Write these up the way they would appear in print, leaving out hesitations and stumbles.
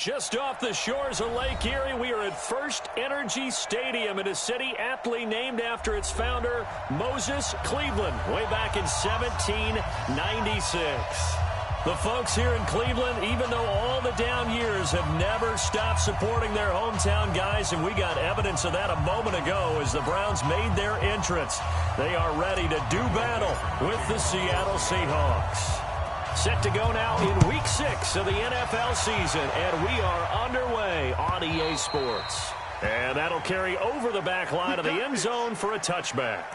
Just off the shores of Lake Erie, we are at First Energy Stadium in a city aptly named after its founder, Moses Cleveland, way back in 1796. The folks here in Cleveland, even though all the down years, have never stopped supporting their hometown guys, and we got evidence of that a moment ago as the Browns made their entrance. They are ready to do battle with the Seattle Seahawks. Set to go now in Week 6 of the NFL season, and we are underway on EA Sports. And that'll carry over the back line of the end zone for a touchback.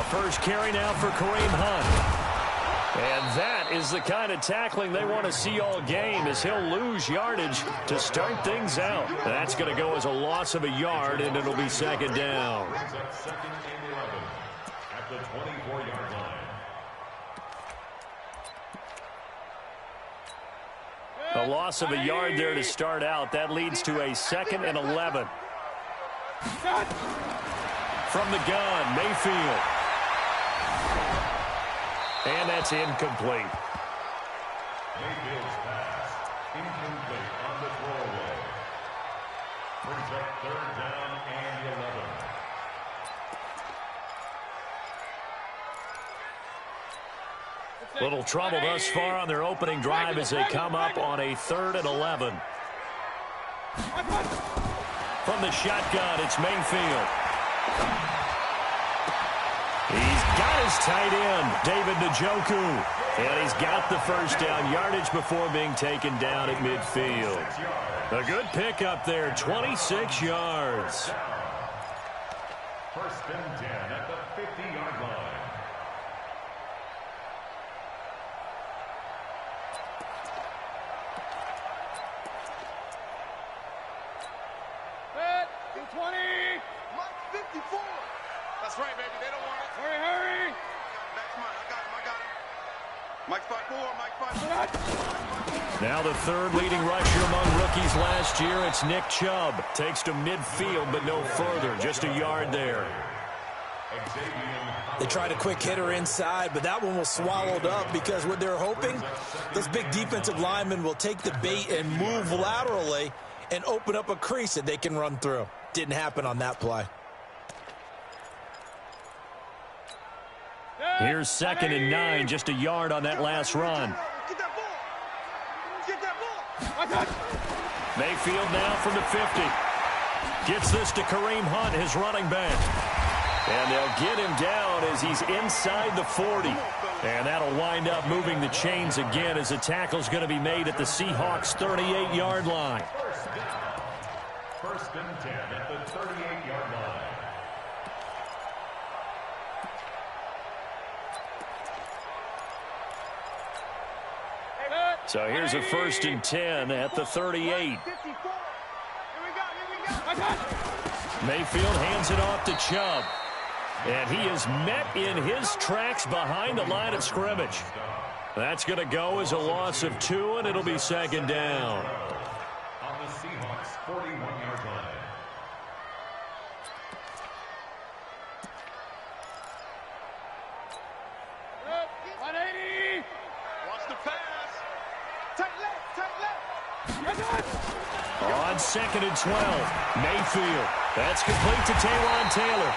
First carry now for Kareem Hunt. And that is the kind of tackling they want to see all game, as he'll lose yardage to start things out. That's going to go as a loss of a yard, and it'll be second down. Second and 11 at the 24-yard line. A loss of a yard there to start out. That leads to a second and 11. From the gun, Mayfield. And that's incomplete. Mayfield's pass incomplete on the throwaway. Brings up third down and 11. Little trouble thus far on their opening drive as they come up on a 3rd and 11. From the shotgun, it's Mayfield. He's got his tight end, David Njoku. And he's got the first down yardage before being taken down at midfield. A good pickup there, 26 yards. First and 10 at the 50-yard line. That's right, baby. They don't want it. Hurry. That's mine. I got him. Mike 5-4. Now the third leading rusher among rookies last year. It's Nick Chubb. Takes to midfield, but no further. Just a yard there. They tried a quick hitter inside, but that one was swallowed up because what they're hoping, those big defensive linemen will take the bait and move laterally and open up a crease that they can run through. Didn't happen on that play. Here's 2nd and 9, just a yard on that last run. Get that ball. Mayfield now from the 50. Gets this to Kareem Hunt, his running back. And they'll get him down as he's inside the 40. And that'll wind up moving the chains again as the tackle's going to be made at the Seahawks' 38-yard line. First and 10 at the 38-yard line. So here's a 1st and 10 at the 38. Mayfield hands it off to Chubb. And he is met in his tracks behind the line of scrimmage. That's going to go as a loss of 2, and it'll be second down. On the Seahawks' 41-yard line. On 2nd and 12, Mayfield. That's complete to Taywan Taylor.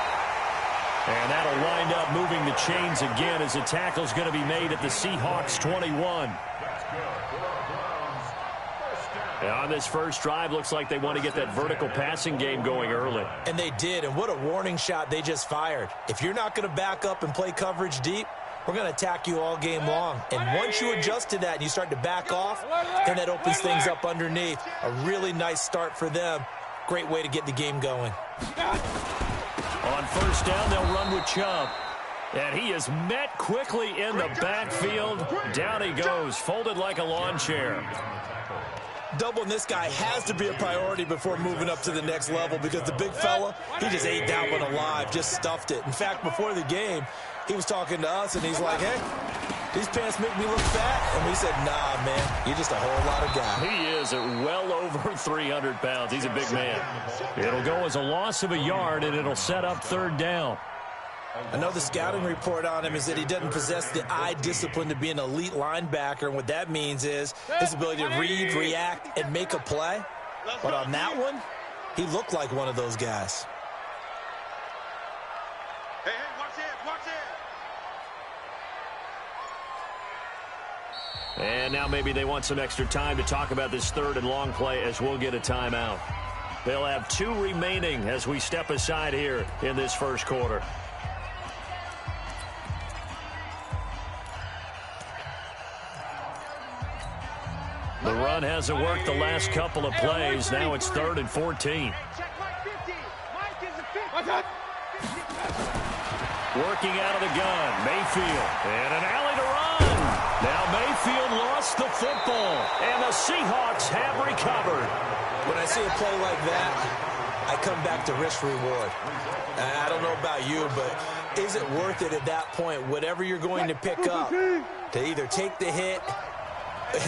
And that'll wind up moving the chains again as the tackle's going to be made at the Seahawks' 21. And on this first drive, looks like they want to get that vertical passing game going early. And they did, and what a warning shot they just fired. If you're not going to back up and play coverage deep, we're going to attack you all game long. And once you adjust to that and you start to back off, then that opens things up underneath. A really nice start for them. Great way to get the game going. On first down, they'll run with Chubb. And he is met quickly in the backfield. Down he goes, folded like a lawn chair. Doubling this guy has to be a priority before moving up to the next level because the big fella, he just ate that one alive, just stuffed it. In fact, before the game, he was talking to us, and he's like, hey, these pants make me look fat. And we said, nah, man, you're just a whole lot of guy. He is at well over 300 pounds. He's a big man. It'll go as a loss of a yard, and it'll set up third down. I know the scouting report on him is that he doesn't possess the eye discipline to be an elite linebacker, and what that means is his ability to read, react, and make a play. But on that one, he looked like one of those guys. Hey, watch it, watch it. And now maybe they want some extra time to talk about this third and long play as we'll get a timeout. They'll have 2 remaining as we step aside here in this first quarter. The run hasn't worked the last couple of plays. Now it's 3rd and 14. Working out of the gun, Mayfield. And an alley to run. Now Mayfield lost the football. And the Seahawks have recovered. When I see a play like that, I come back to risk-reward. I don't know about you, but is it worth it at that point, whatever you're going to pick up, to either take the hit,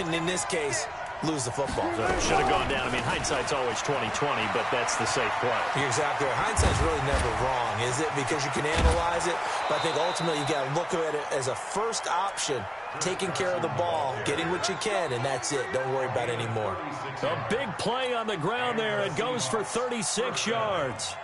and in this case, lose the football? Should have gone down. I mean, hindsight's always 20/20, but that's the safe play. You're exactly right. Hindsight's really never wrong, is it? Because you can analyze it, but I think ultimately you got to look at it as a first option, taking care of the ball, getting what you can, and that's it. Don't worry about it anymore. A big play on the ground there. It goes for 36 yards.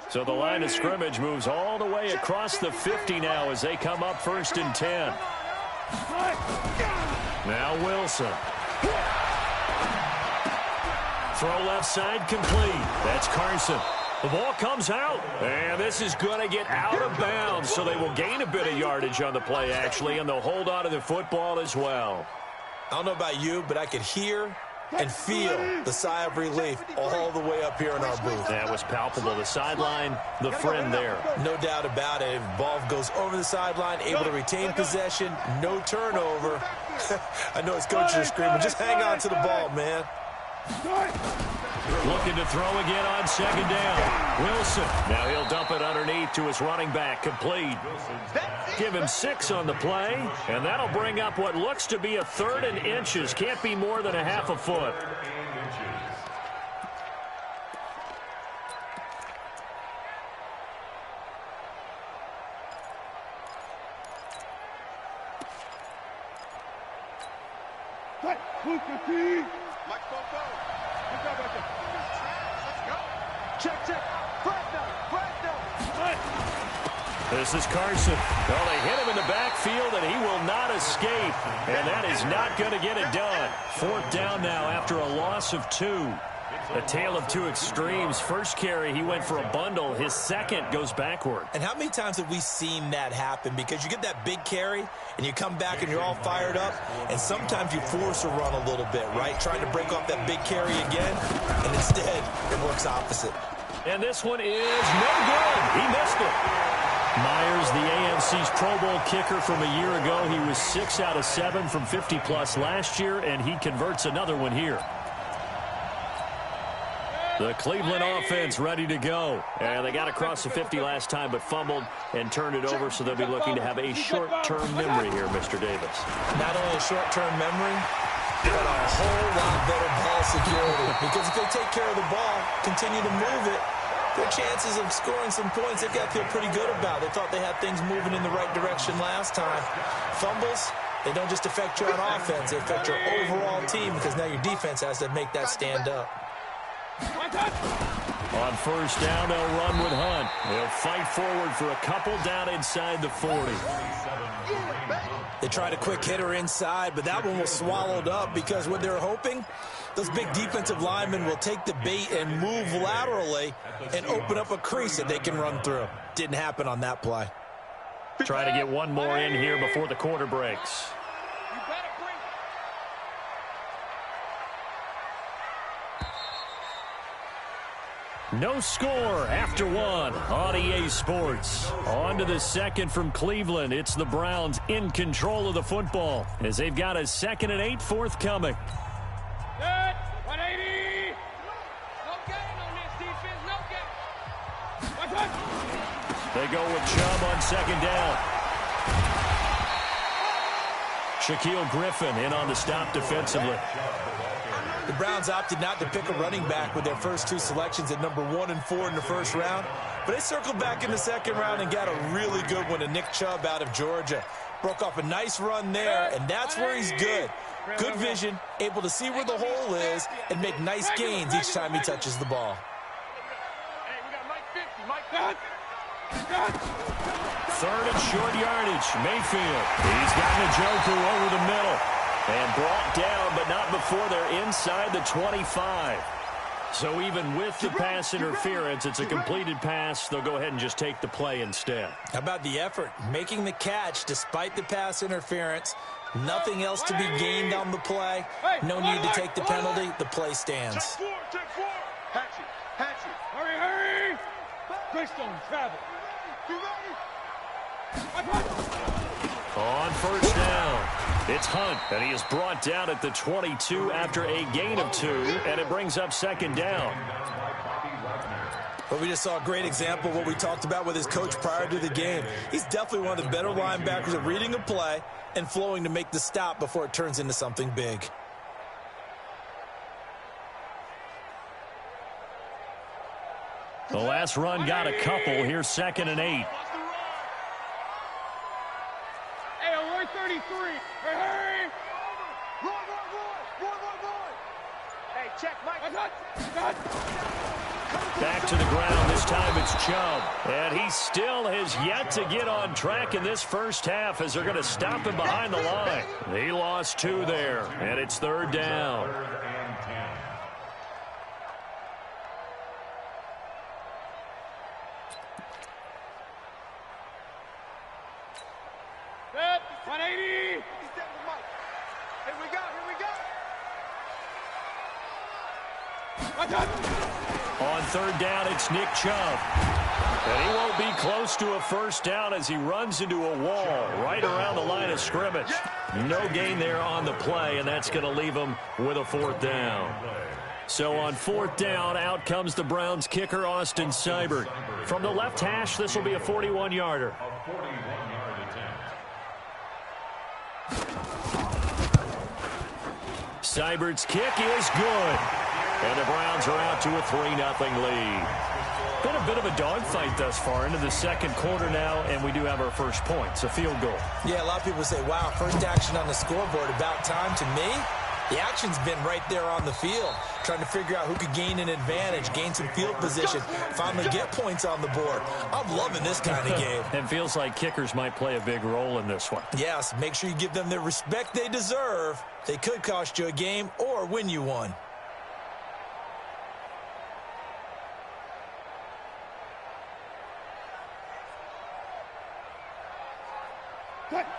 So the line of scrimmage moves all the way across the 50 now as they come up 1st and 10. Now Wilson. Throw left side complete. That's Carson. The ball comes out, and this is going to get out of bounds, so they will gain a bit of yardage on the play, actually, and they'll hold on to the football as well. I don't know about you, but I could hear and feel the sigh of relief all the way up here in our booth. That was palpable. The sideline, the friend there. No doubt about it. Ball goes over the sideline, able to retain possession, no turnover. I know his coaches are screaming, just hang on to the ball, man. Looking to throw again on 2nd down. Wilson. Now he'll dump it underneath to his running back. Complete. Give him 6 on the play, and that'll bring up what looks to be a 3rd and inches. Can't be more than a half a foot. This is Carson. Well, they hit him in the backfield, and he will not escape. And that is not going to get it done. 4th down now after a loss of 2. A tale of 2 extremes. First carry, he went for a bundle. His second goes backward. And how many times have we seen that happen? Because you get that big carry, and you come back and you're all fired up, and sometimes you force a run a little bit, right? Trying to break off that big carry again, and instead it works opposite. And this one is no good. He missed it. Myers, the AFC's Pro Bowl kicker from a year ago. He was 6 out of 7 from 50-plus last year, and he converts another one here. The Cleveland offense ready to go. And they got across the 50 last time, but fumbled and turned it over, so they'll be looking to have a short-term memory here, Mr. Davis. Not only a short-term memory, but a whole lot better ball security. Because if they take care of the ball, continue to move it, their chances of scoring some points, they've got to feel pretty good about. They thought they had things moving in the right direction last time. Fumbles, they don't just affect you on offense. They affect your overall team because now your defense has to make that stand up. On 1st down, they'll run with Hunt. They'll fight forward for a couple down inside the 40. They tried a quick hitter inside, but that one was swallowed up because what they're hoping, those big defensive linemen will take the bait and move laterally and open up a crease that they can run through. Didn't happen on that play. Try to get one more in here before the quarter breaks. No score after one on EA Sports. On to the second from Cleveland. It's the Browns in control of the football as they've got a 2nd and 8 forthcoming. Good. 180. No gain on this defense. No gain. Watch. They go with Chubb on 2nd down. Shaquille Griffin in on the stop defensively. The Browns opted not to pick a running back with their first 2 selections at number 1 and 4 in the first round, but they circled back in the 2nd round and got a really good one to Nick Chubb out of Georgia. Broke off a nice run there, and that's where he's good. Good vision, able to see where the hole is, and make nice gains each time he touches the ball. Hey, we got Mike 50. 3rd and short yardage. Mayfield. He's got Njoku over the middle. And brought down, but not before they're inside the 25. So even with the pass interference, it's a completed pass. They'll go ahead and just take the play instead. How about the effort? Making the catch despite the pass interference. Nothing else to be gained on the play. No need to take the penalty. The play stands. Check 4. Hatchet. Hurry. Greystone, travel. On 1st down, it's Hunt, and he is brought down at the 22 after a gain of 2, and it brings up 2nd down. Well, we just saw a great example of what we talked about with his coach prior to the game. He's definitely one of the better linebackers at reading a play and flowing to make the stop before it turns into something big. The last run got a couple. Here's 2nd and 8. Hey, 133. Hurry. Roy. Hey, check, Mike. Back to the ground. This time it's Chubb. And he still has yet to get on track in this first half as they're going to stop him behind the line. He lost 2 there, and it's 3rd down. Good. 180. Here we go. On 3rd down, it's Nick Chubb. And he won't be close to a first down as he runs into a wall right around the line of scrimmage. No gain there on the play, and that's going to leave him with a 4th down. So on 4th down, out comes the Browns kicker, Austin Seibert. From the left hash, this will be a 41-yarder. Seibert's kick is good. And the Browns are out to a 3-0 lead. Been a bit of a dogfight thus far into the 2nd quarter now, and we do have our first points, a field goal. Yeah, a lot of people say, wow, first action on the scoreboard, about time. To me, the action's been right there on the field, trying to figure out who could gain an advantage, gain some field position, finally get points on the board. I'm loving this kind of game. It feels like kickers might play a big role in this one. Yes, make sure you give them the respect they deserve. They could cost you a game or win you one.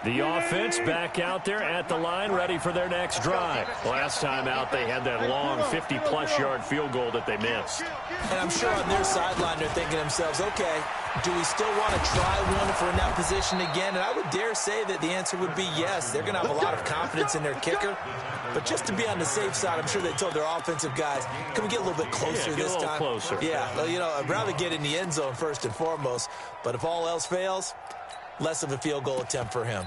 The offense back out there at the line, ready for their next drive. Last time out, they had that long 50-plus yard field goal that they missed. And I'm sure on their sideline, they're thinking to themselves, okay, do we still want to try one if we're in that position again? And I would dare say that the answer would be yes. They're going to have a lot of confidence in their kicker. But just to be on the safe side, I'm sure they told their offensive guys, can we get a little bit closer this time? Closer. Yeah, well, you know, I'd rather get in the end zone first and foremost. But if all else fails, less of a field goal attempt for him.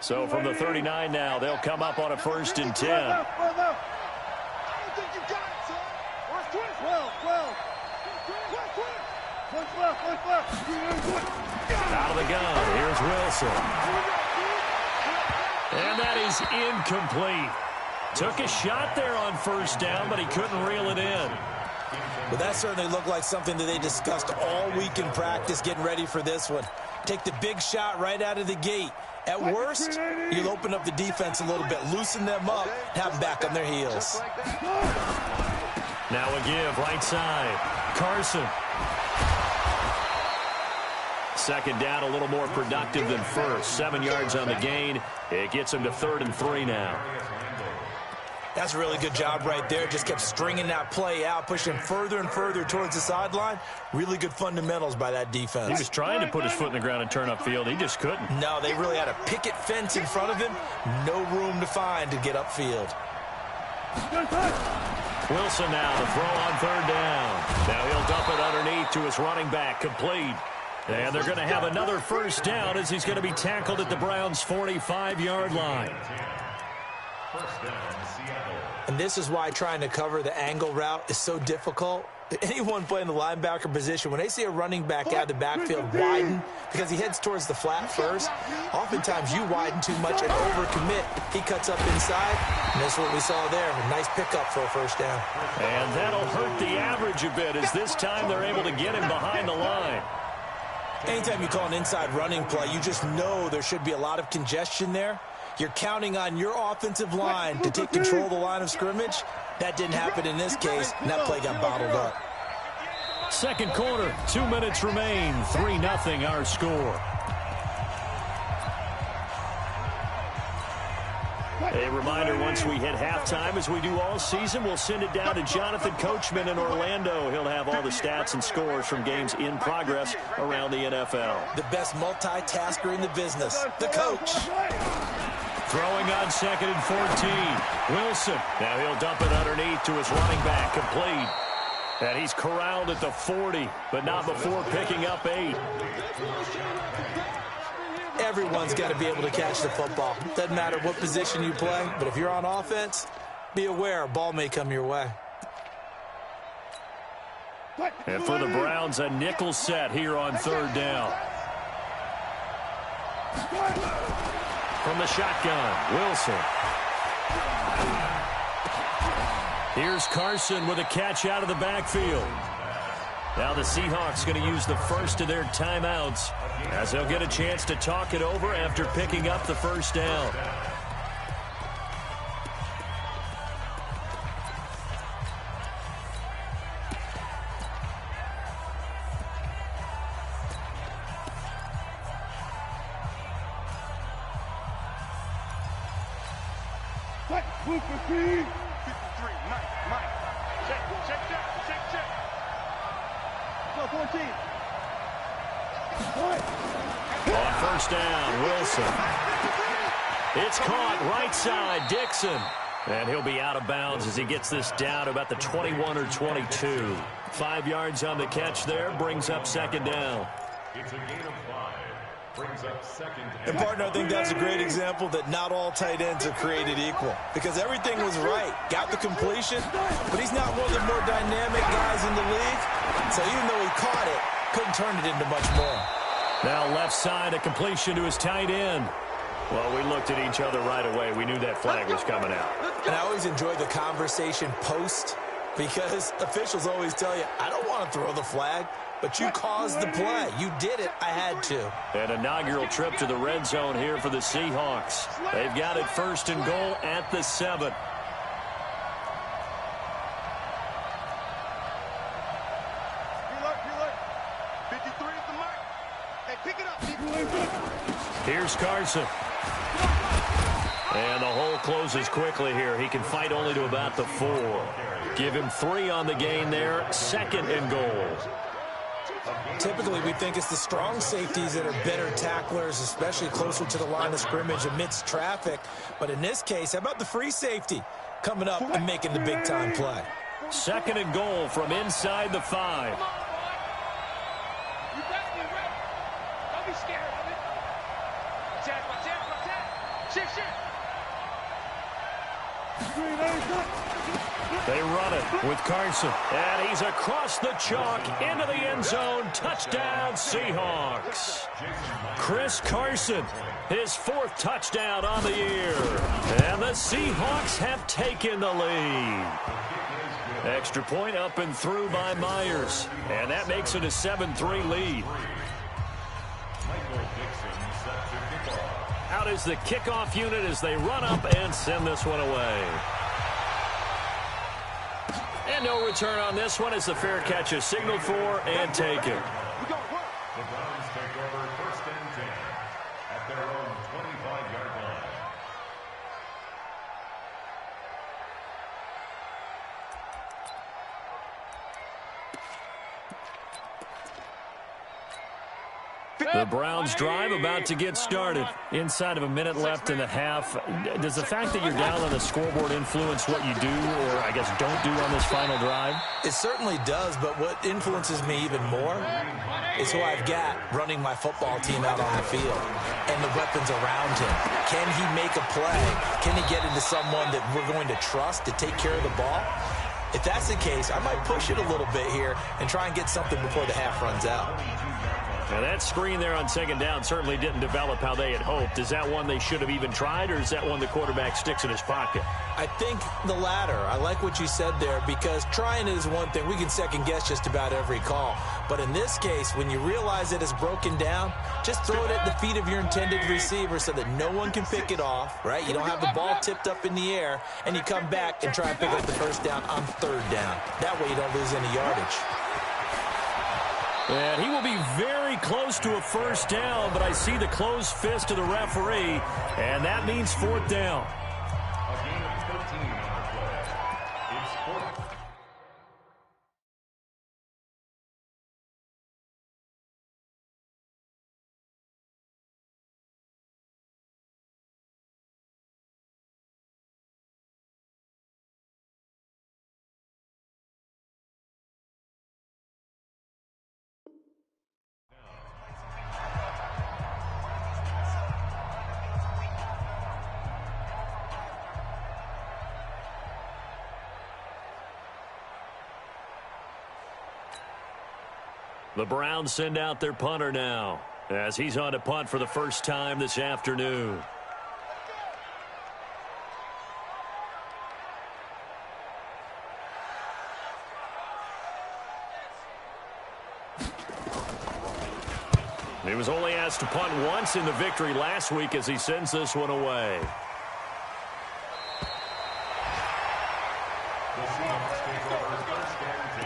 So from the 39 now, they'll come up on a 1st and 10. I don't think you got it, son. 12. Out of the gun, here's Wilson. And that is incomplete. Took a shot there on 1st down, but he couldn't reel it in. But that certainly looked like something that they discussed all week in practice, getting ready for this one. Take the big shot right out of the gate. At worst, you'll open up the defense a little bit, loosen them up, have them back on their heels. Now a give, right side. Carson. Second down, a little more productive than first. 7 yards on the gain. It gets him to 3rd and 3 now. That's a really good job right there. Just kept stringing that play out, pushing him further and further towards the sideline. Really good fundamentals by that defense. He was trying to put his foot in the ground and turn upfield. He just couldn't. No, they really had a picket fence in front of him. No room to find to get upfield. Wilson now to throw on 3rd down. Now he'll dump it underneath to his running back, complete. And they're going to have another 1st down as he's going to be tackled at the Browns' 45-yard line. And this is why trying to cover the angle route is so difficult. Anyone playing the linebacker position, when they see a running back out of the backfield widen, because he heads towards the flat first, oftentimes you widen too much and overcommit. He cuts up inside, and that's what we saw there. A nice pickup for a 1st down. And that'll hurt the average a bit as this time they're able to get him behind the line. Anytime you call an inside running play, you just know there should be a lot of congestion there. You're counting on your offensive line to take control of the line of scrimmage. That didn't happen in this case, and that play got bottled up. Second quarter, 2 minutes remain, 3-0 our score. A reminder, once we hit halftime, as we do all season, we'll send it down to Jonathan Coachman in Orlando. He'll have all the stats and scores from games in progress around the NFL. The best multitasker in the business, the coach. Throwing on 2nd and 14. Wilson. Now he'll dump it underneath to his running back, complete. And he's corralled at the 40, but not before picking up 8. Everyone's got to be able to catch the football. Doesn't matter what position you play, but if you're on offense, be aware a ball may come your way. And for the Browns, a nickel set here on 3rd down. From the shotgun, Wilson. Here's Carson with a catch out of the backfield. Now the Seahawks going to use the first of their timeouts as they'll get a chance to talk it over after picking up the 1st down. On 1st down, Wilson. It's caught right side, Dixon. And he'll be out of bounds as he gets this down about the 21 or 22. 5 yards on the catch there, brings up 2nd down. It's a gain of 5. Brings up 2nd down. And, partner, I think that's a great example that not all tight ends are created equal. Because everything was right. Got the completion, but he's not one of the more dynamic guys in the league. So even though he caught it, couldn't turn it into much more. Now left side, a completion to his tight end. Well, we looked at each other right away. We knew that flag was coming out. And I always enjoy the conversation post because officials always tell you, I don't want to throw the flag, but you caused the play. You did it. I had to. An inaugural trip to the red zone here for the Seahawks. They've got it 1st and goal at the 7. Here's Carson. And the hole closes quickly here. He can fight only to about the 4. Give him 3 on the gain there. 2nd and goal. Typically, we think it's the strong safeties that are better tacklers, especially closer to the line of scrimmage amidst traffic. But in this case, how about the free safety coming up and making the big-time play? 2nd and goal from inside the 5. Don't be scared of it. They run it with Carson. And he's across the chalk into the end zone. Touchdown, Seahawks. Chris Carson, his 4th touchdown on the year. And the Seahawks have taken the lead. Extra point up and through by Myers. And that makes it a 7-3 lead. Out is the kickoff unit as they run up and send this one away. And no return on this one as the fair catch is signaled for and taken. The Browns take over The Browns drive about to get started. Inside of a minute left in the half. Does the fact that you're down on the scoreboard influence what you do, or I guess don't do on this final drive? It certainly does, but what influences me even more is who I've got running my football team out on the field and the weapons around him. Can he make a play? Can he get into someone that we're going to trust to take care of the ball? If that's the case, I might push it a little bit here and try and get something before the half runs out. Now that screen there on second down certainly didn't develop how they had hoped. Is that one they should have even tried, or is that one the quarterback sticks in his pocket? I think the latter. I like what you said there, because trying it is one thing. We can second guess just about every call. But in this case, when you realize that it's broken down, just throw it at the feet of your intended receiver so that no one can pick it off, right? You don't have the ball tipped up in the air, and you come back and try and pick up the first down on third down. That way you don't lose any yardage. And he will be very close to a first down, but I see the closed fist of the referee, and that means fourth down. A gain of 13 on the play. It's fourth. The Browns send out their punter now, as he's on to punt for the first time this afternoon. He was only asked to punt once in the victory last week as he sends this one away. The Seahawks take over first and 10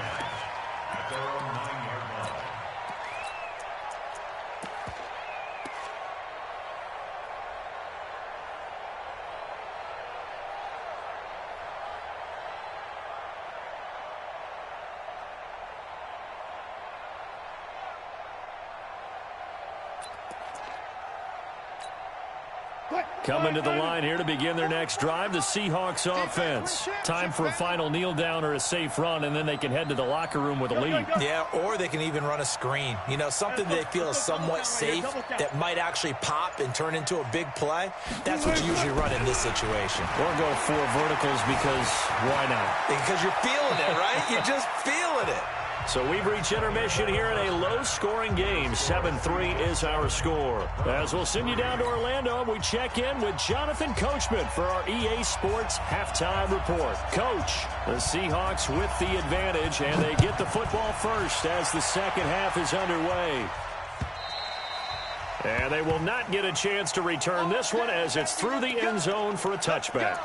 at their own 9-yard line. Coming to the line here to begin their next drive, the Seahawks offense. Time for a final kneel down or a safe run, and then they can head to the locker room with a lead. Yeah, or they can even run a screen. You know, something they feel is somewhat safe that might actually pop and turn into a big play. That's what you usually run in this situation. Or go 4 verticals, because why not? Because you're feeling it, right? You're just feeling it. So we've reached intermission here in a low-scoring game. 7-3 is our score. As we'll send you down to Orlando, we check in with Jonathan Coachman for our EA Sports Halftime Report. Coach, the Seahawks with the advantage, and they get the football first as the second half is underway. And they will not get a chance to return this one as it's through the end zone for a touchback.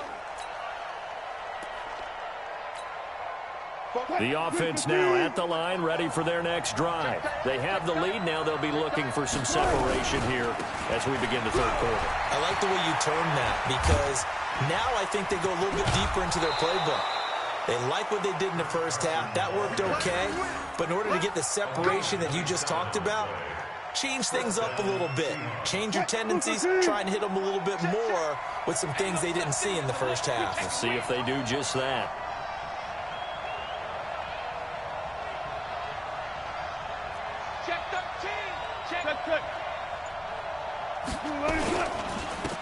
The offense now at the line, ready for their next drive. They have the lead. Now they'll be looking for some separation here as we begin the third quarter. I like the way you term that, because now I think they go a little bit deeper into their playbook. They like what they did in the first half. That worked okay. But in order to get the separation that you just talked about, change things up a little bit. Change your tendencies. Try and hit them a little bit more with some things they didn't see in the first half. We'll see if they do just that.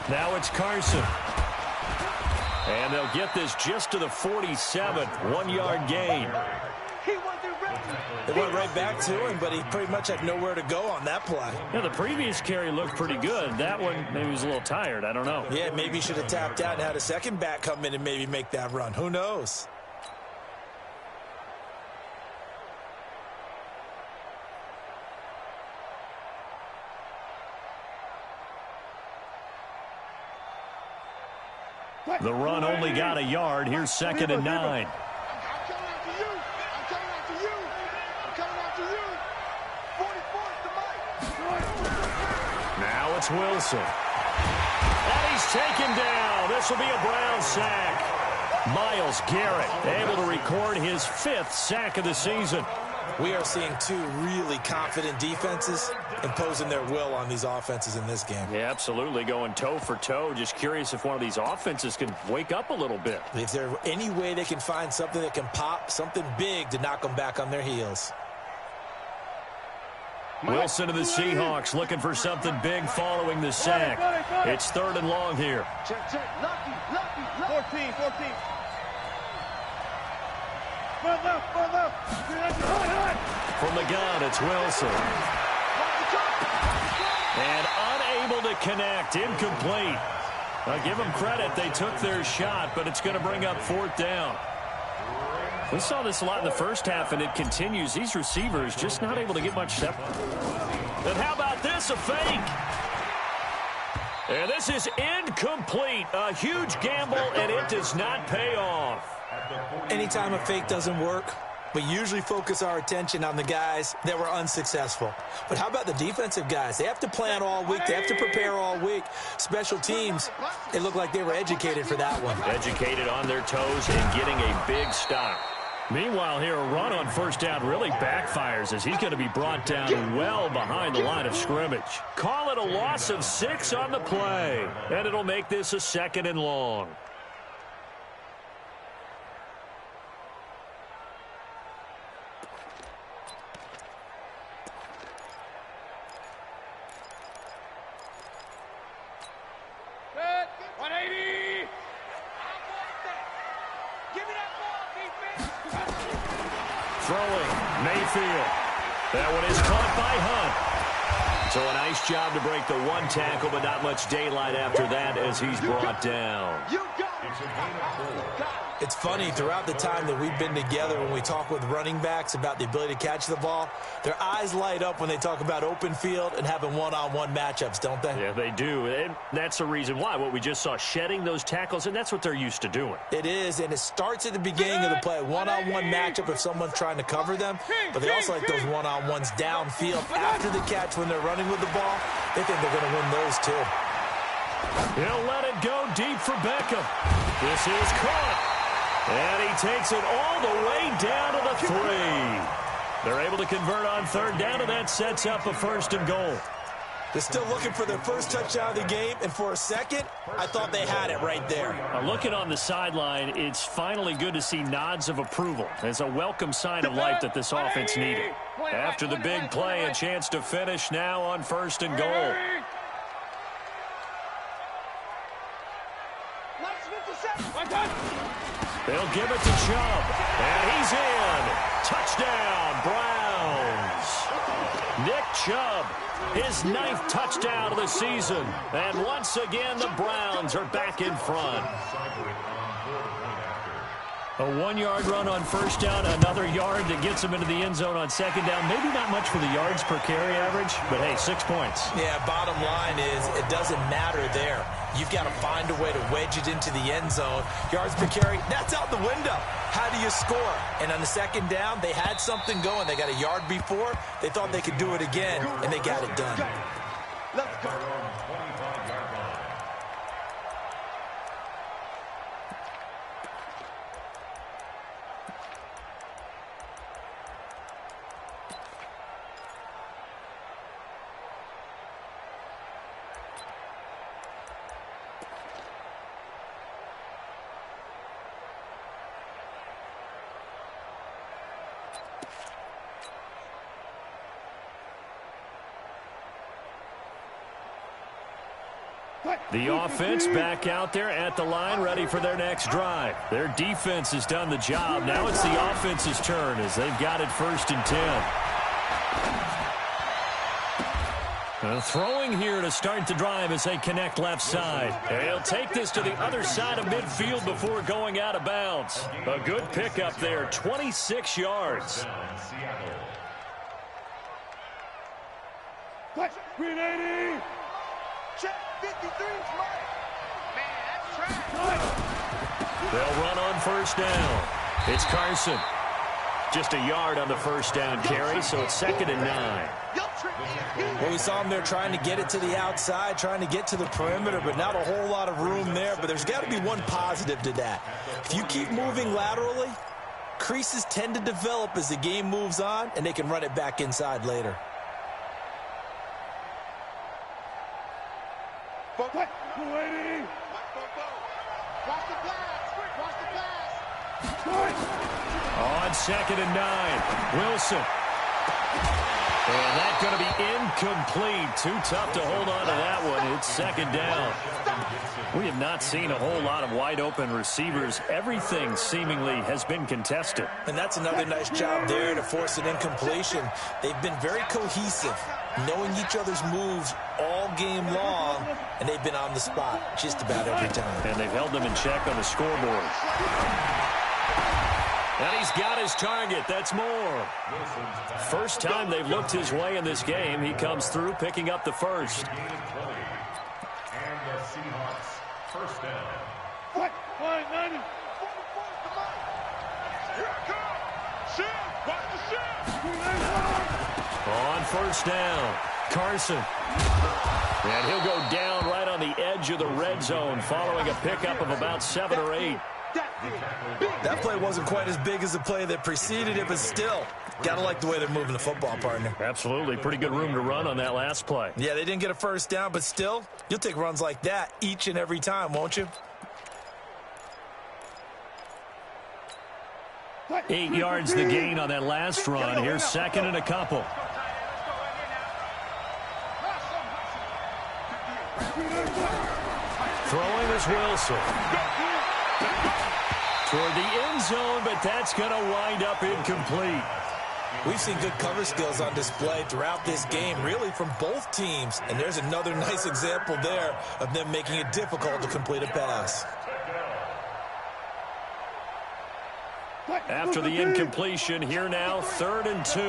Now it's Carson. And they'll get this just to the 47. 1-yard gain. They went right back to him, but he pretty much had nowhere to go on that play. Yeah, the previous carry looked pretty good. That one, maybe he was a little tired. I don't know. Yeah, maybe he should have tapped out and had a second back come in and maybe make that run. Who knows? The run only got a yard. Here's 2nd and 9. I'm coming after you. I'm coming after you. I'm coming after you. 44's the mic. Now it's Wilson. And he's taken down. This will be a Brown sack. Myles Garrett able to record his 5th sack of the season. We are seeing two really confident defenses imposing their will on these offenses in this game. Yeah, absolutely, going toe for toe. Just curious if one of these offenses can wake up a little bit. Is there any way they can find something that can pop, something big to knock them back on their heels? Wilson of the Seahawks looking for something big following the sack. It's 3rd and long here. Check. Lucky. 14. From the gun, it's Wilson. And unable to connect, incomplete. I'll give them credit, they took their shot, but it's going to bring up 4th down. We saw this a lot in the first half, and it continues. These receivers just not able to get much step. And how about this, a fake? And this is incomplete. A huge gamble, and it does not pay off. Anytime a fake doesn't work, we usually focus our attention on the guys that were unsuccessful. But how about the defensive guys? They have to plan all week. They have to prepare all week. Special teams, it looked like they were educated for that one. Educated on their toes and getting a big stop. Meanwhile, here, a run on 1st down really backfires as he's going to be brought down well behind the line of scrimmage. Call it a loss of 6 on the play, and it'll make this a 2nd and long. Throwing, Mayfield. That one is caught by Hunt. So a nice job to break the 1 tackle, but not much daylight after that as he's brought down. It's funny, throughout the time that we've been together, when we talk with running backs about the ability to catch the ball, their eyes light up when they talk about open field and having one-on-one matchups, don't they? Yeah, they do. And that's the reason why. What we just saw, shedding those tackles, and that's what they're used to doing. It is, and it starts at the beginning of the play. One-on-one matchup if someone's trying to cover them, but they also like those one-on-ones downfield after the catch when they're running with the ball. They think they're going to win those too. He'll let it go deep for Beckham. This is caught. And he takes it all the way down to the 3. They're able to convert on 3rd down, and that sets up a 1st and goal. They're still looking for their first touchdown of the game, and for a second, I thought they had it right there. Looking on the sideline, it's finally good to see nods of approval. It's a welcome sign of life that this offense needed. After the big play, a chance to finish now on 1st and goal. They'll give it to Chubb, and he's in. Touchdown, Browns. Nick Chubb, his 9th touchdown of the season. And once again, the Browns are back in front. A 1-yard run on 1st down, another yard that gets him into the end zone on 2nd down. Maybe not much for the yards per carry average, but hey, 6 points. Yeah, bottom line is it doesn't matter there. You've got to find a way to wedge it into the end zone. Yards per carry, that's out the window. How do you score? And on the 2nd down, they had something going. They got a yard before. They thought they could do it again, and they got it done. Let's go. The offense back out there at the line, ready for their next drive. Their defense has done the job. Now it's the offense's turn as they've got it 1st and 10. Throwing here to start the drive as they connect left side. They'll take this to the other side of midfield before going out of bounds. A good pickup there, 26 yards. Green 80. Check 53's right. Man, that's trash. They'll run on 1st down. It's Carson. Just a yard on the 1st down carry, so it's 2nd and 9. Well, we saw them there trying to get it to the outside, trying to get to the perimeter, but not a whole lot of room there. But there's got to be one positive to that. If you keep moving laterally, Creases tend to develop as the game moves on, and they can run it back inside later. Watch the pass. Watch the pass. On 2nd and 9, Wilson. And that's going to be incomplete. Too tough to hold on to that one. It's 2nd down. We have not seen a whole lot of wide-open receivers. Everything seemingly has been contested. And that's another nice job there to force an incompletion. They've been very cohesive, knowing each other's moves all game long, and they've been on the spot just about every time. And they've held them in check on the scoreboard. And he's got his target. That's more. First time they've looked his way in this game. He comes through picking up the first. And the Seahawks first down. What? 90. Here I come. Shift. Watch the shift. On 1st down, Carson. And he'll go down right on the edge of the red zone following a pickup of about 7 or 8. That play wasn't quite as big as the play that preceded it, but still, gotta like the way they're moving the football, partner. Absolutely. Pretty good room to run on that last play. Yeah, they didn't get a first down, but still, you'll take runs like that each and every time, won't you? 8 yards the gain on that last run. Here's 2nd and a couple. Throwing is Wilson. Toward the end zone, but that's going to wind up incomplete. We've seen good cover skills on display throughout this game, really from both teams. And there's another nice example there of them making it difficult to complete a pass. After the incompletion, here now, 3rd and 2.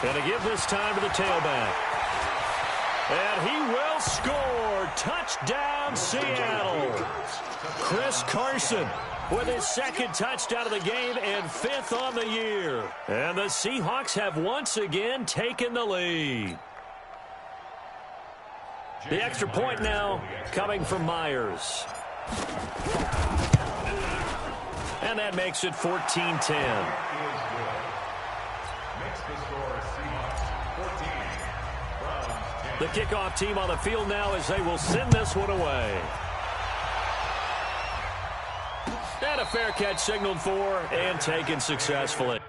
Going to give this time to the tailback. And he will score. Touchdown, Seattle. Chris Carson with his 2nd touchdown of the game and 5th on the year. And the Seahawks have once again taken the lead. The extra point now coming from Myers. And that makes it 14-10. The kickoff team on the field now as they will send this one away. And a fair catch signaled for and taken successfully.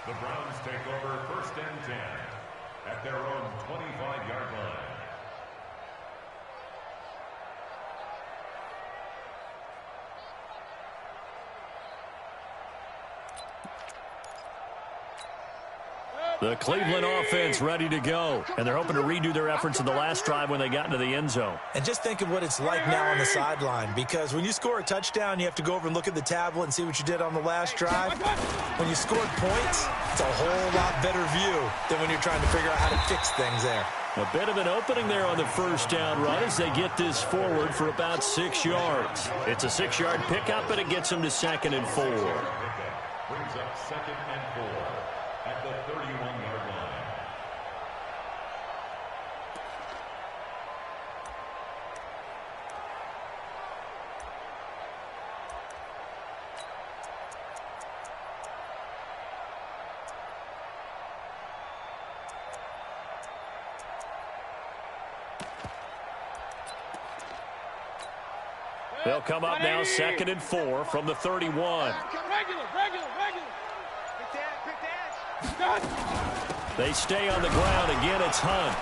The Browns take over 1st and 10 at their own 25-yard line. The Cleveland offense ready to go. And they're hoping to redo their efforts in the last drive when they got into the end zone. And just think of what it's like now on the sideline, because when you score a touchdown, you have to go over and look at the tablet and see what you did on the last drive. When you scored points, it's a whole lot better view than when you're trying to figure out how to fix things there. A bit of an opening there on the 1st down run as they get this forward for about 6 yards. It's a 6-yard pickup, and it gets them to 2nd and 4. Brings up 2nd and 4 at the 31-yard line. They'll come up now 2nd and 4 from the 31. Regular. Quick dash. They stay on the ground. Again, it's Hunt.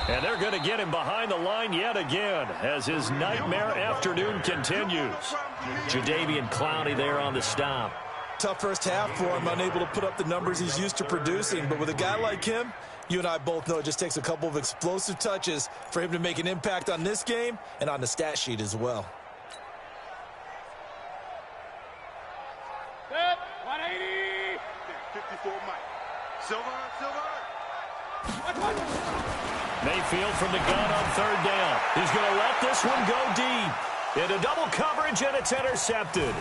And they're going to get him behind the line yet again as his nightmare afternoon continues. Jadeveon Clowney there on the stop. Tough first half for him, unable to put up the numbers he's used to producing. But with a guy like him, you and I both know it just takes a couple of explosive touches for him to make an impact on this game and on the stat sheet as well. 180. 54 Mike. Silver. Mayfield from the gun on third down. He's going to let this one go deep. Into double coverage, and it's intercepted.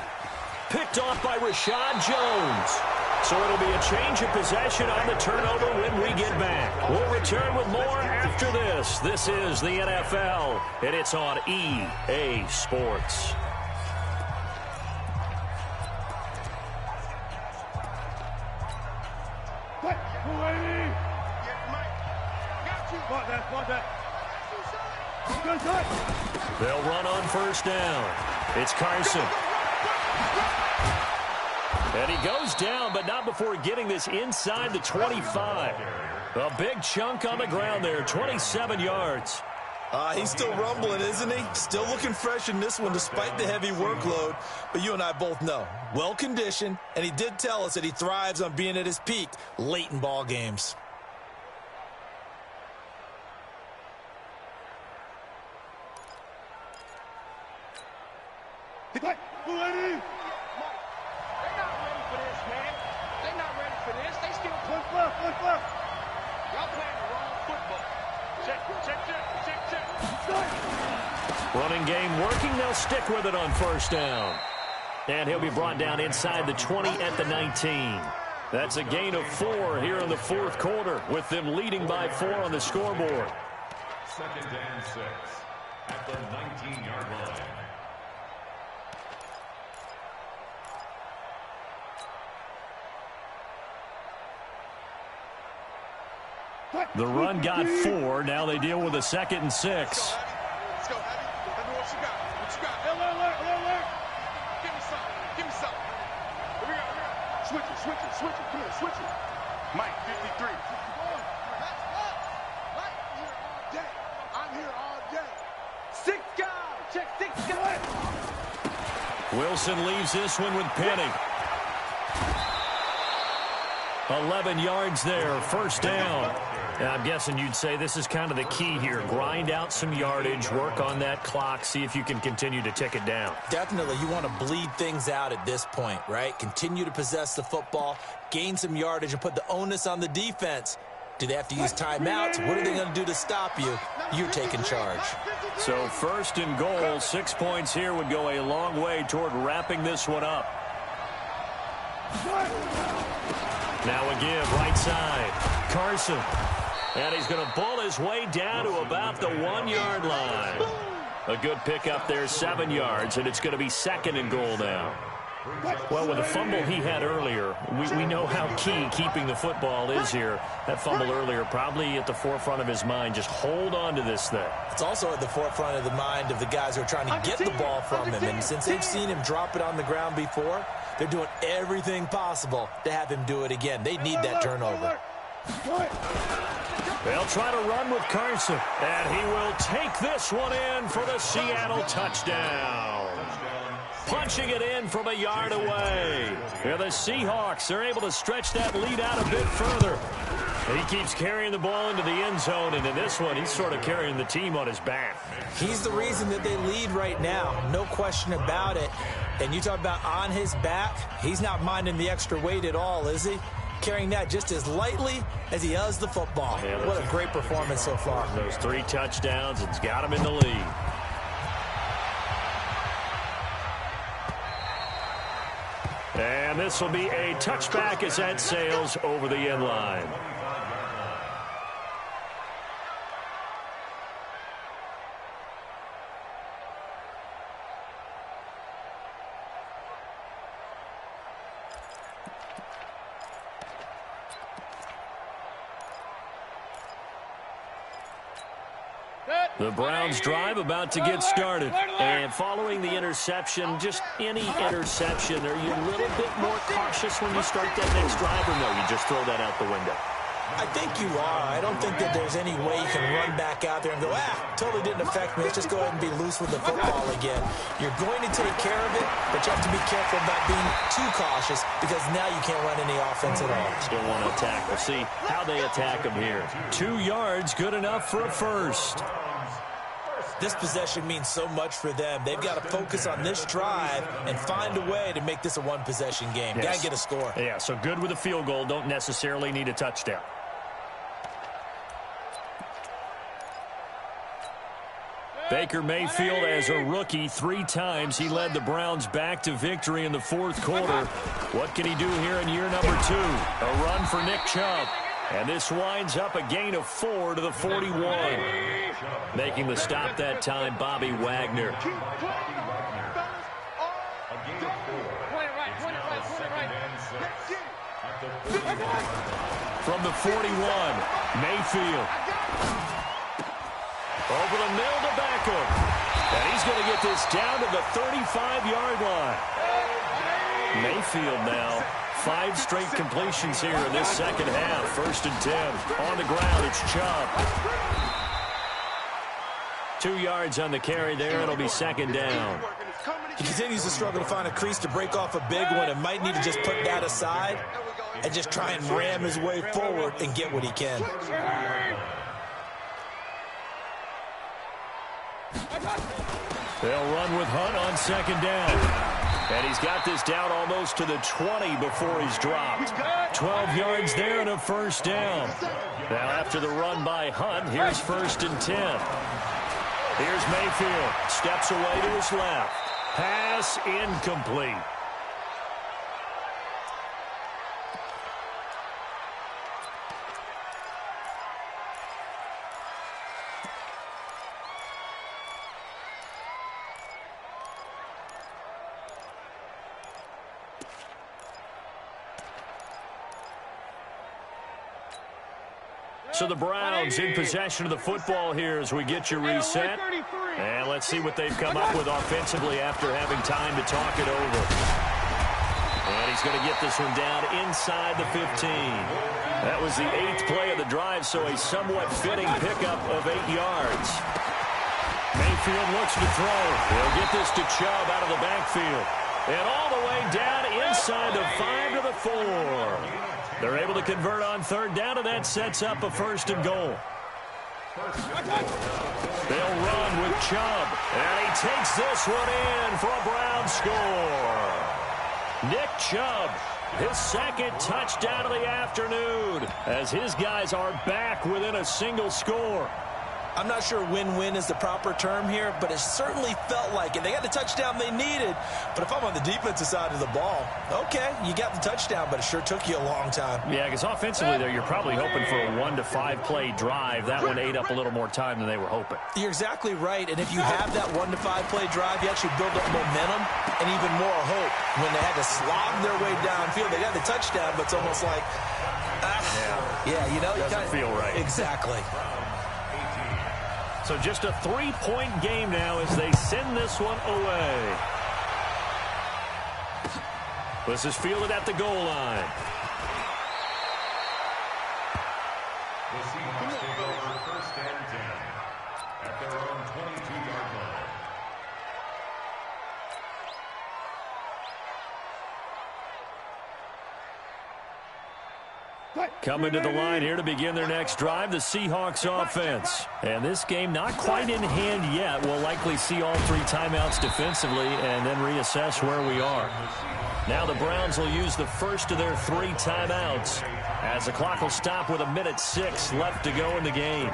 Picked off by Rashad Jones. So it'll be a change of possession on the turnover when we get back. We'll return with more after this. This is the NFL, and it's on EA Sports. They'll run on first down. It's Carson. And he goes down, but not before getting this inside the 25. A big chunk on the ground there, 27 yards. He's still rumbling, isn't he? Still looking fresh in this one despite the heavy workload. But you and I both know, well-conditioned, and he did tell us that he thrives on being at his peak late in ball games. Running game working. They'll stick with it on first down. And he'll be brought down inside the 20 at the 19. That's a gain of 4 here in the fourth quarter with them leading by 4 on the scoreboard. 2nd and 6 at the 19-yard line. The run got 4. Now they deal with a 2nd and 6. Let's go, Abby. Tell me what you got. Alert. Give me something. Here we go. Switch it. Come here, switch it. Mike, 53. I'm here all day. 6 guys. Check 6 guys. Wilson leaves this one with Penny. 11 yards there, first down. And I'm guessing you'd say this is kind of the key here. Grind out some yardage, work on that clock, see if you can continue to tick it down. Definitely, you want to bleed things out at this point, right? Continue to possess the football, gain some yardage, and put the onus on the defense. Do they have to use timeouts? What are they going to do to stop you? You're taking charge. So first and goal, 6 points here would go a long way toward wrapping this one up. Now a give, right side. Carson. And he's going to bull his way down to about the 1-yard line. A good pickup there, 7 yards, and it's going to be 2nd and goal now. Well, with the fumble he had earlier, we know how key keeping the football is here. That fumble earlier probably at the forefront of his mind. Just hold on to this thing. It's also at the forefront of the mind of the guys who are trying to get the ball from him. And since they've seen him drop it on the ground before, they're doing everything possible to have him do it again. They need that turnover. They'll try to run with Carson, and he will take this one in for the Seattle touchdown. Punching it in from a yard away. Yeah, the Seahawks are able to stretch that lead out a bit further. He keeps carrying the ball into the end zone, and in this one, he's sort of carrying the team on his back. He's the reason that they lead right now, no question about it. And you talk about on his back, he's not minding the extra weight at all, is he? Carrying that just as lightly as he does the football. Yeah, what a great performance so far. Those 3 touchdowns, it's got him in the lead. And this will be a touchback as that sails over the end line. The Browns drive about to get started. And following the interception, just any interception, are you a little bit more cautious when you start that next drive, or no, you just throw that out the window? I think you are. I don't think that there's any way you can run back out there and go, totally didn't affect me. Let's just go ahead and be loose with the football again. You're going to take care of it, but you have to be careful about being too cautious because now you can't run any offense at all. Still want to attack. We'll see how they attack him here. 2 yards, good enough for a first. This possession means so much for them. They've got to focus on this drive and find a way to make this a one-possession game. Yes. Got to get a score. Yeah, so good with a field goal. Don't necessarily need a touchdown. Baker Mayfield, as a rookie, 3 times he led the Browns back to victory in the 4th quarter. What can he do here in year number 2? A run for Nick Chubb. And this winds up a gain of 4 to the 41. Making the stop that time, Bobby Wagner. From the 41, Mayfield. Over the middle to Beckham. And he's going to get this down to the 35-yard line. Mayfield now. 5 straight completions here in this second half. 1st and 10. On the ground, it's Chubb. 2 yards on the carry there. It'll be 2nd down. He continues to struggle to find a crease to break off a big one and might need to just put that aside and just try and ram his way forward and get what he can. They'll run with Hunt on 2nd down. And he's got this down almost to the 20 before he's dropped. 12 yards there and a 1st down. Now after the run by Hunt, here's 1st and 10. Here's Mayfield. Steps away to his left. Pass incomplete. So the Browns in possession of the football here as we get you reset. And let's see what they've come up with offensively after having time to talk it over. And he's going to get this one down inside the 15. That was the 8th play of the drive, so a somewhat fitting pickup of 8 yards. Mayfield looks to throw. He'll get this to Chubb out of the backfield. And all the way down inside the 5 to the 4. They're able to convert on 3rd down, and that sets up a 1st and goal. They'll run with Chubb, and he takes this one in for a Brown score. Nick Chubb, his 2nd touchdown of the afternoon, as his guys are back within a single score. I'm not sure win-win is the proper term here, but it certainly felt like it. They got the touchdown they needed, but if I'm on the defensive side of the ball, okay, you got the touchdown, but it sure took you a long time. Yeah, because offensively there, you're probably hoping for a 1 to 5 play drive. That one ate up a little more time than they were hoping. You're exactly right, and if you have that 1 to 5 play drive, you actually build up momentum and even more hope. When they had to slog their way downfield, they got the touchdown, but it's almost like, you know, doesn't feel right. Exactly. So just a 3-point game now as they send this one away. This is fielded at the goal line. The Seahawks take over 1st and 10 at their own 22-yard line. Coming to the line here to begin their next drive, the Seahawks offense. And this game not quite in hand yet. We'll likely see all 3 timeouts defensively and then reassess where we are. Now the Browns will use the first of their 3 timeouts as the clock will stop with 1:06 left to go in the game.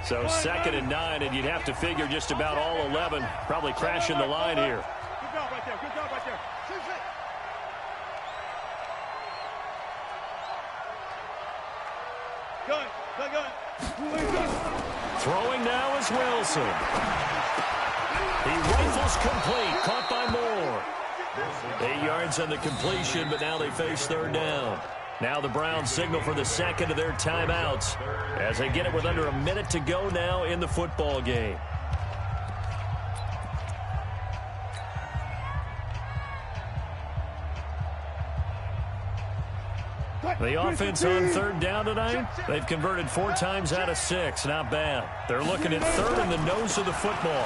So 2nd and 9, and you'd have to figure just about all 11 probably crashing the line here. Good job right there. Good job right there. Good. Throwing now is Wilson. He rifles complete, caught by Moore. 8 yards on the completion, but now they face 3rd down. Now the Browns signal for the second of their timeouts as they get it with under a minute to go now in the football game. The offense on third down tonight, they've converted 4 times out of 6. Not bad. They're looking at third in the nose of the football.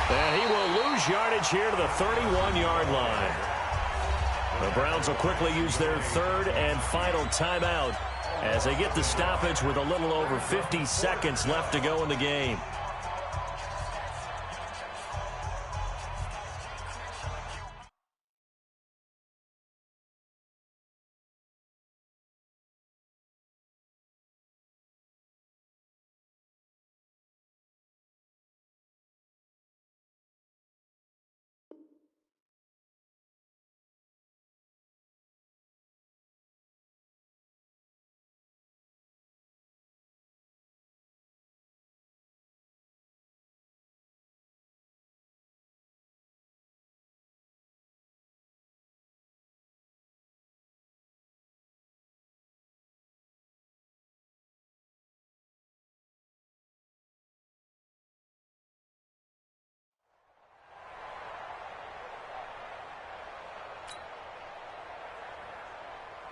And he will lose yardage here to the 31-yard line. The Browns will quickly use their third and final timeout as they get the stoppage with a little over 50 seconds left to go in the game.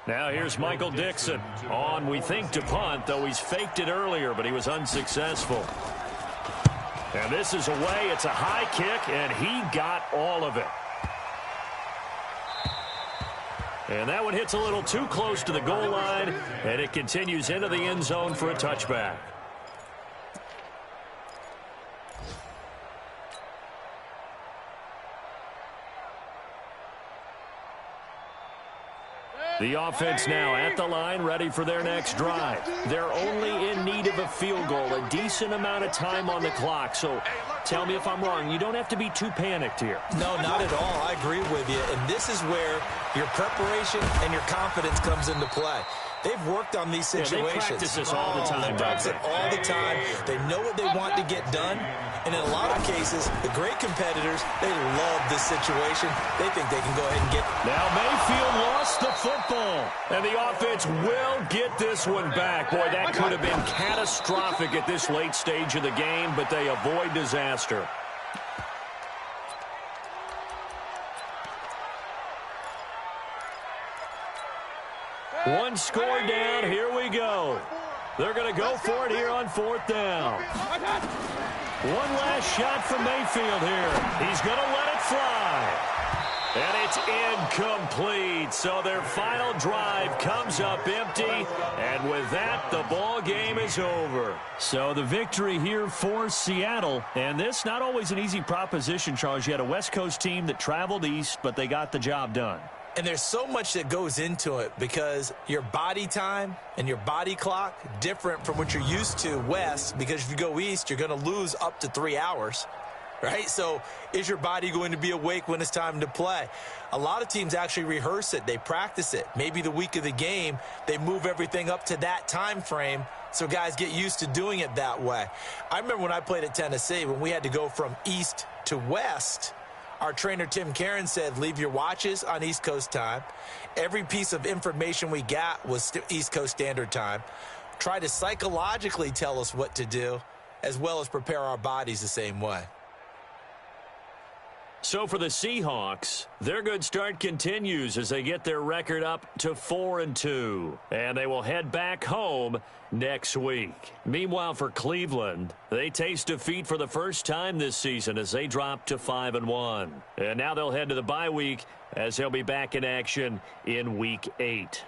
Now here's Michael Dixon on, we think, to punt, though he's faked it earlier, but he was unsuccessful. And this is away. It's a high kick, and he got all of it. And that one hits a little too close to the goal line, and it continues into the end zone for a touchback. The offense now at the line, ready for their next drive. They're only in need of a field goal, a decent amount of time on the clock. So tell me if I'm wrong. You don't have to be too panicked here. No, not at all. I agree with you. And this is where your preparation and your confidence comes into play. They've worked on these situations. They practice this all the time. They practice it all the time. They know what they want to get done. And in a lot of cases, the great competitors, they love this situation. They think they can go ahead and get it. Now Mayfield lost the football. And the offense will get this one back. Boy, that could have been catastrophic at this late stage of the game, but they avoid disaster. One score down. Here we go. They're going to go for it here on 4th down. One last shot from Mayfield here. He's going to let it fly. And it's incomplete. So their final drive comes up empty. And with that, the ball game is over. So the victory here for Seattle. And this not always an easy proposition, Charles. You had a West Coast team that traveled east, but they got the job done. And there's so much that goes into it because your body time and your body clock different from what you're used to west, because if you go east, you're going to lose up to 3 hours, right? So is your body going to be awake when it's time to play? A lot of teams actually rehearse it. They practice it. Maybe the week of the game, they move everything up to that time frame so guys get used to doing it that way. I remember when I played at Tennessee, when we had to go from east to west, our trainer, Tim Karen, said, leave your watches on East Coast time. Every piece of information we got was East Coast Standard Time. Try to psychologically tell us what to do, as well as prepare our bodies the same way. So for the Seahawks, their good start continues as they get their record up to 4-2. And they will head back home next week. Meanwhile, for Cleveland, they taste defeat for the first time this season as they drop to 5-1. And now they'll head to the bye week as they'll be back in action in Week 8.